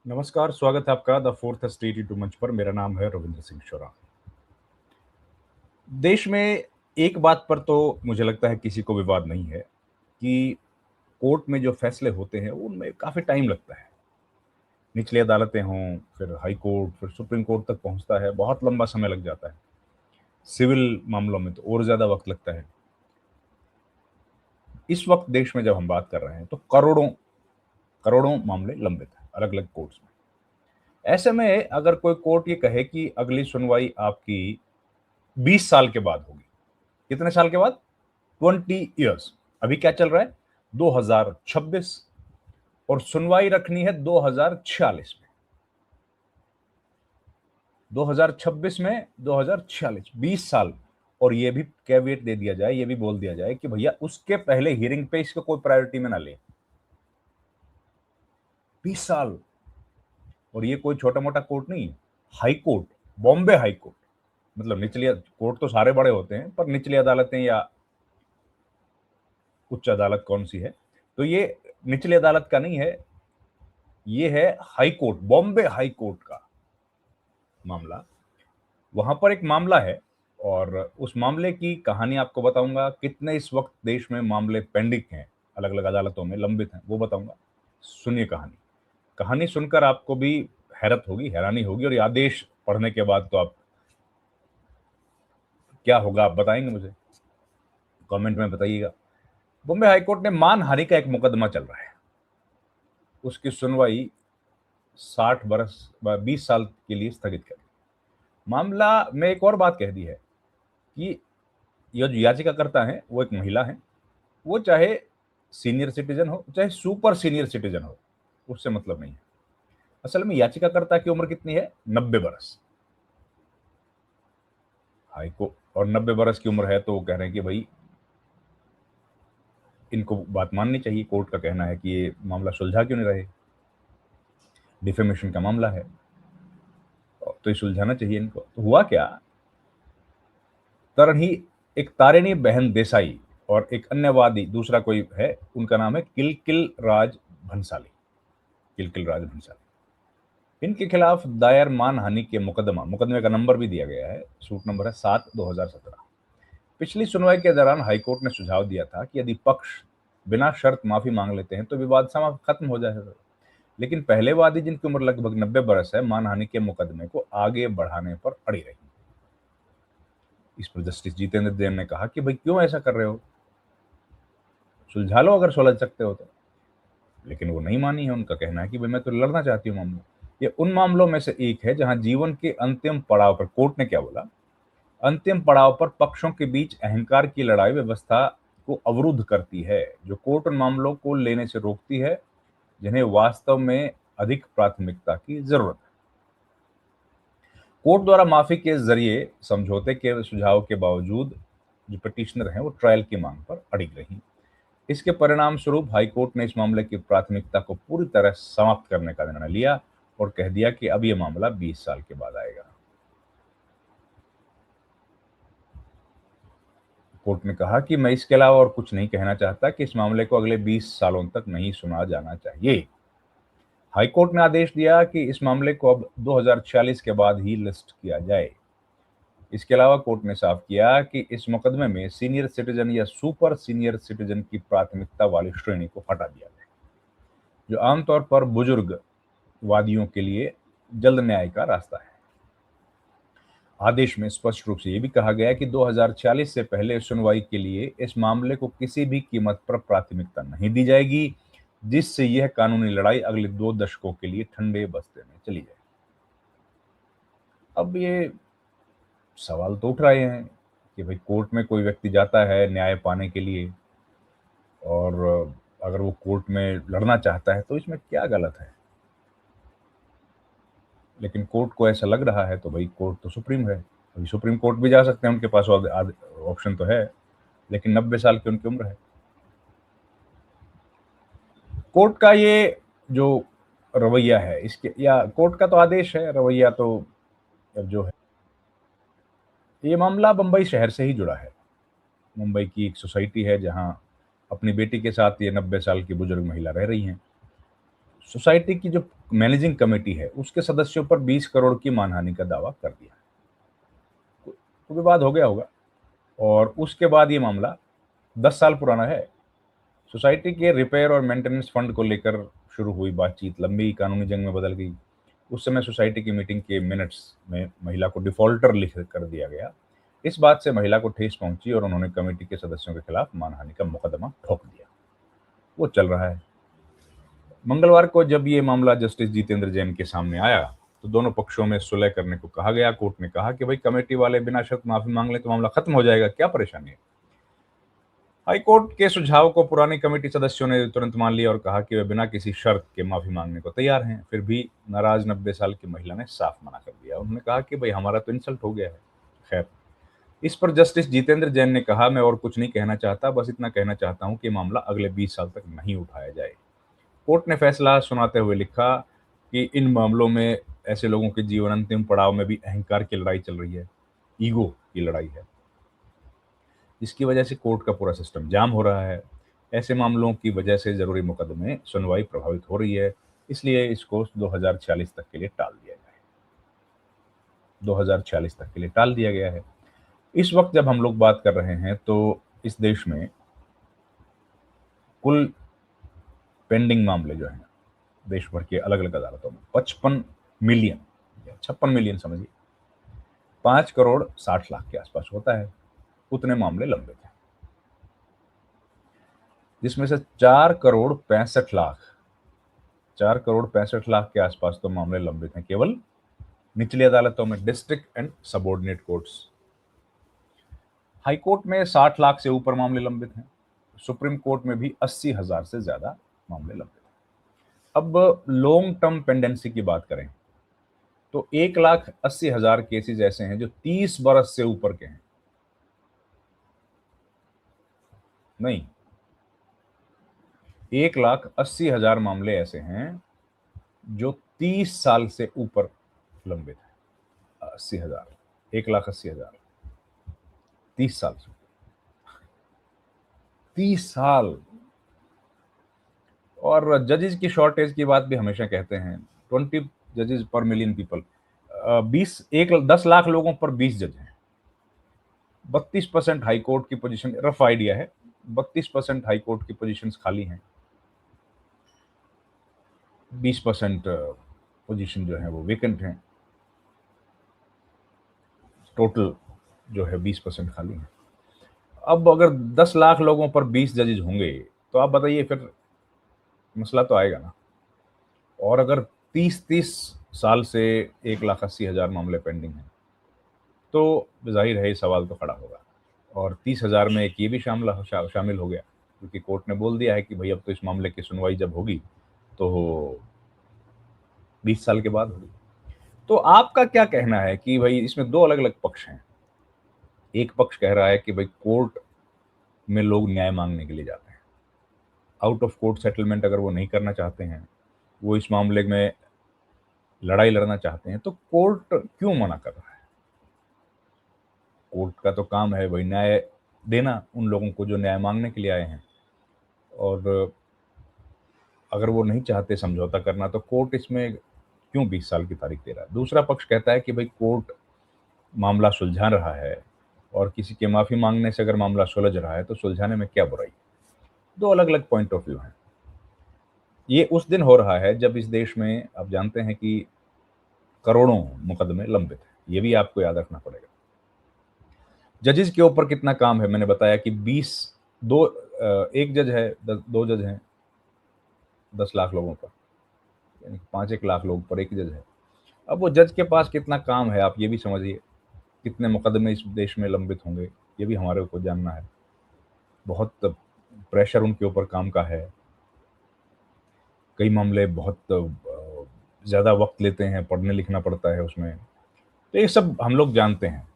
नमस्कार, स्वागत है आपका द फोर्थ स्टेट टू मंच पर। मेरा नाम है रविंद्र सिंह शोरा। देश में एक बात पर तो मुझे लगता है किसी को विवाद नहीं है कि कोर्ट में जो फैसले होते हैं उनमें काफ़ी टाइम लगता है। निचली अदालतें हों, फिर हाई कोर्ट, फिर सुप्रीम कोर्ट तक पहुँचता है, बहुत लंबा समय लग जाता है। सिविल मामलों में तो और ज़्यादा वक़्त लगता है। इस वक़्त देश में जब हम बात कर रहे हैं तो करोड़ों करोड़ों मामले लंबित हैं अलग-अलग कोर्ट्स में। ऐसे में अगर कोई कोर्ट ये कहे कि अगली सुनवाई आपकी 20 साल के बाद होगी। कितने साल के बाद? 20 इयर्स। अभी क्या चल रहा है? 2026 और सुनवाई रखनी है 2046 में। 2026 में 2046, 20 साल। और ये भी कैveat दे दिया जाए, ये भी बोल दिया जाए कि भैया उसके पहले हियरिंग पे इसको कोई प्रायोरिटी में ना ले। 20 साल। और ये कोई छोटा-मोटा कोर्ट नहीं है। High court, Bombay high court, मतलब निचली कोर्ट तो सारे बड़े होते हैं, पर निचली अदालतें या उच्च अदालत कौन-सी है? तो ये निचली अदालत का नहीं है, ये है high court, Bombay high court का मामला। वहाँ पर एक मामला है और उस मामले की कहानी आपको बताऊँगा, कितने इस वक़्त देश में मामले पेंडिंग हैं, अलग-अलग अदालतों में लंबित हैं, वो बताऊँगा। सुनिए कहानी। कहानी सुनकर आपको भी हैरत होगी, हैरानी होगी और ये आदेश पढ़ने के बाद तो आप क्या होगा आप बताएँगे मुझे? कमेंट में बताइएगा। बॉम्बे हाई कोर्ट ने मानहानि का एक मुकदमा चल रहा है। उसकी सुनवाई 60 बरस 20 साल के लिए स्थगित कर दी। मामला में एक और बात कह दी है कि यह जो याचिकाकर्ता हैं, वो एक महिला हैं। वो चाहे सीनियर सिटीज़न हो, चाहे सुपर सीनियर सिटीज़न हो, उससे मतलब नहीं है। असल में याचिकाकर्ता की उम्र कितनी है? 90 बरस। हाई को और 90 बरस की उम्र है तो वो कह रहे हैं कि भई इनको बात माननी चाहिए। कोर्ट का कहना है कि ये मामला सुलझा क्यों नहीं रहे? डिफेमेशन का मामला है, तो ये सुलझाना चाहिए इनको। तो हुआ क्या, तरन ही एक तारिणी बहन देसाई और एक अन्य वादी दूसरा कोई है, उनका नाम है किलकिल राज भंसाली। किलकिल राज भंसाली। इनके खिलाफ दायर मानहानि के मुकदमे का नंबर भी दिया गया है, सूट नंबर है 7/2017। पिछली सुनवाई के दौरान हाईकोर्ट ने सुझाव दिया था कि यदि पक्ष बिना शर्त माफी मांग लेते हैं तो विवाद समाप्त खत्म हो जाएगा। लेकिन पहले वादी, जिनकी उम्र लगभग 90 बरस है, मानहानि के मुकदमे को आगे बढ़ाने पर अड़ी रही। इस पर जस्टिस जितेंद्र देव ने कहा कि भाई क्यों ऐसा कर रहे हो, सुलझा लो अगर सुलझ सकते हो तो। लेकिन वो नहीं मानी है। उनका कहना है कि भाई मैं तो लड़ना चाहती हूँ मामला। ये उन मामलों में से एक है जहां जीवन के अंतिम पड़ाव पर, कोर्ट ने क्या बोला, अंतिम पड़ाव पर पक्षों के बीच अहंकार की लड़ाई व्यवस्था को अवरुद्ध करती है, जो कोर्ट उन मामलों को लेने से रोकती है जिन्हें वास्तव में अधिक प्राथमिकता की जरूरत है। कोर्ट द्वारा माफी के जरिए समझौते के सुझाव के बावजूद जो पिटिशनर हैं वो ट्रायल की मांग पर अड़िग रही। इसके परिणाम स्वरूप हाईकोर्ट ने इस मामले की प्राथमिकता को पूरी तरह समाप्त करने का निर्णय लिया और कह दिया कि अब यह मामला 20 साल के बाद आएगा। कोर्ट ने कहा कि मैं इसके अलावा और कुछ नहीं कहना चाहता कि इस मामले को अगले 20 सालों तक नहीं सुना जाना चाहिए। हाईकोर्ट ने आदेश दिया कि इस मामले को अब 2046 के बाद ही लिस्ट किया जाए। इसके अलावा कोर्ट ने साफ किया कि इस मुकदमे में सीनियर सिटीजन या सुपर सीनियर सिटीजन की प्राथमिकता वाली श्रेणी को हटा दिया गया, जो आमतौर पर बुजुर्ग वादियों के लिए जल्द न्याय का रास्ता है। आदेश में स्पष्ट रूप से यह भी कहा गया कि 2040 से पहले सुनवाई के लिए इस मामले को किसी भी कीमत पर प्राथमिकता नहीं दी जाएगी, जिससे यह कानूनी लड़ाई अगले 2 दशकों के लिए ठंडे बस्ते में चली जाए। अब ये सवाल तो उठ रहे हैं कि भाई कोर्ट में कोई व्यक्ति जाता है न्याय पाने के लिए और अगर वो कोर्ट में लड़ना चाहता है तो इसमें क्या गलत है? लेकिन कोर्ट को ऐसा लग रहा है तो भाई कोर्ट तो सुप्रीम है। अभी सुप्रीम कोर्ट भी जा सकते हैं, उनके पास ऑप्शन तो है। लेकिन 90 साल की उनकी उम्र है। कोर्ट का ये जो रवैया है, इसके या कोर्ट का तो आदेश है, रवैया तो अब जो है, ये मामला बम्बई शहर से ही जुड़ा है। मुंबई की एक सोसाइटी है जहाँ अपनी बेटी के साथ ये 90 साल की बुजुर्ग महिला रह रही हैं। सोसाइटी की जो मैनेजिंग कमेटी है उसके सदस्यों पर 20 करोड़ की मानहानि का दावा कर दिया। तो विवाद हो गया होगा और उसके बाद ये मामला 10 साल पुराना है। सोसाइटी के रिपेयर और मेंटेनेंस फंड को लेकर शुरू हुई बातचीत लंबी कानूनी जंग में बदल गई। उस समय सोसाइटी की मीटिंग के मिनट्स में महिला को डिफॉल्टर लिख कर दिया गया। इस बात से महिला को ठेस पहुंची और उन्होंने कमेटी के सदस्यों के खिलाफ मानहानि का मुकदमा ठोक दिया। वो चल रहा है। मंगलवार को जब ये मामला जस्टिस जितेंद्र जैन के सामने आया तो दोनों पक्षों में सुलह करने को कहा गया। कोर्ट ने कहा कि भाई कमेटी वाले बिना शर्त माफी मांग ले तो मामला खत्म हो जाएगा, क्या परेशानी है। हाईकोर्ट के सुझाव को पुरानी कमेटी सदस्यों ने तुरंत मान लिया और कहा कि वे बिना किसी शर्त के माफी मांगने को तैयार हैं। फिर भी नाराज 90 साल की महिला ने साफ मना कर दिया। उन्होंने कहा कि भाई हमारा तो इंसल्ट हो गया है। खैर, इस पर जस्टिस जितेंद्र जैन ने कहा, मैं और कुछ नहीं कहना चाहता, बस इतना कहना चाहता हूं कि मामला अगले 20 साल तक नहीं उठाया जाए। कोर्ट ने फैसला सुनाते हुए लिखा कि इन मामलों में ऐसे लोगों के जीवन अंतिम पड़ाव में भी अहंकार की लड़ाई चल रही है, ईगो की लड़ाई है, जिसकी वजह से कोर्ट का पूरा सिस्टम जाम हो रहा है। ऐसे मामलों की वजह से जरूरी मुकदमे सुनवाई प्रभावित हो रही है, इसलिए इसको 2046 तक के लिए टाल दिया गया है। 2046 तक के लिए टाल दिया गया है। इस वक्त जब हम लोग बात कर रहे हैं तो इस देश में कुल पेंडिंग मामले जो हैं देश भर के अलग अलग अदालतों में 55 मिलियन या 56 मिलियन समझिए, 5 करोड़ 60 लाख के आसपास होता है, उतने मामले लंबित हैं, जिसमें से 4 करोड़ 65 लाख 4 करोड़ 65 लाख के आसपास तो मामले लंबित हैं केवल निचली अदालतों में, district and subordinate courts. High court में 60 लाख से ऊपर मामले लंबित हैं। सुप्रीम कोर्ट में भी 80,000 से ज्यादा मामले लंबित हैं। अब लॉन्ग टर्म पेंडेंसी की बात करें तो 1,80,000 केसेज ऐसे हैं जो 30 बरस से ऊपर के हैं। नहीं, 1,80,000 मामले ऐसे हैं जो 30 साल से ऊपर लंबित है। 80,000, 1,80,000, 30 साल से, 30 साल। और जजेस की शॉर्टेज की बात भी हमेशा कहते हैं, 20 जजेस पर मिलियन पीपल। 10 लाख लोगों पर 20 जज हैं। 32% हाईकोर्ट की पोजीशन, रफ आइडिया है, 32% हाईकोर्ट की पोजीशंस खाली हैं, 20% पोजीशन जो है वो वेकेंट हैं। टोटल जो है 20% खाली है। अब अगर 10 लाख लोगों पर 20 जजेज होंगे तो आप बताइए फिर मसला तो आएगा ना। और अगर 30-30 साल से 1,80,000 मामले पेंडिंग हैं तो जाहिर है ये सवाल तो खड़ा होगा। और 30,000 में एक ये भी शामिल हो गया, क्योंकि कोर्ट ने बोल दिया है कि भाई अब तो इस मामले की सुनवाई जब होगी तो 20 साल के बाद होगी। तो आपका क्या कहना है कि भाई इसमें दो अलग अलग पक्ष हैं। एक पक्ष कह रहा है कि भाई कोर्ट में लोग न्याय मांगने के लिए जाते हैं, आउट ऑफ कोर्ट सेटलमेंट अगर वो नहीं करना चाहते हैं, वो इस मामले में लड़ाई लड़ना चाहते हैं, तो कोर्ट क्यों मना कर रहा है। कोर्ट का तो काम है भाई न्याय देना उन लोगों को जो न्याय मांगने के लिए आए हैं, और अगर वो नहीं चाहते समझौता करना तो कोर्ट इसमें क्यों 20 साल की तारीख दे रहा है। दूसरा पक्ष कहता है कि भाई कोर्ट मामला सुलझा रहा है और किसी के माफी मांगने से अगर मामला सुलझ रहा है तो सुलझाने में क्या बुराई। दो अलग अलग पॉइंट ऑफ व्यू हैं। ये उस दिन हो रहा है जब इस देश में आप जानते हैं कि करोड़ों मुकदमे लंबित हैं। ये भी आपको याद रखना पड़ेगा। जजेस के ऊपर कितना काम है, मैंने बताया कि 20 दो एक जज है, दो जज हैं 10 लाख लोगों पर, यानी 5-1 लाख लोग पर एक जज है। अब वो जज के पास कितना काम है आप ये भी समझिए। कितने मुकदमे इस देश में लंबित होंगे ये भी हमारे को जानना है। बहुत प्रेशर उनके ऊपर काम का है। कई मामले बहुत ज़्यादा वक्त लेते हैं, पढ़ने लिखना पड़ता है उसमें। तो ये सब हम लोग जानते हैं।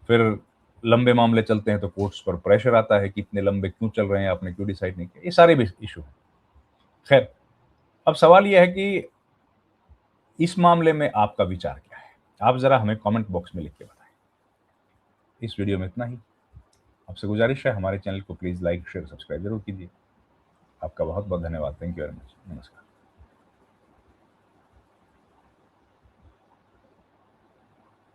फिर लंबे मामले चलते हैं तो कोर्ट्स पर प्रेशर आता है कि इतने लंबे क्यों चल रहे हैं, आपने क्यों डिसाइड नहीं किया। ये सारे भी इशू हैं। खैर, अब सवाल यह है कि इस मामले में आपका विचार क्या है। आप ज़रा हमें कमेंट बॉक्स में लिख के बताएं। इस वीडियो में इतना ही। आपसे गुजारिश है हमारे चैनल को प्लीज़ लाइक शेयर सब्सक्राइब जरूर कीजिए। आपका बहुत बहुत धन्यवाद। Thank you very much. नमस्कार।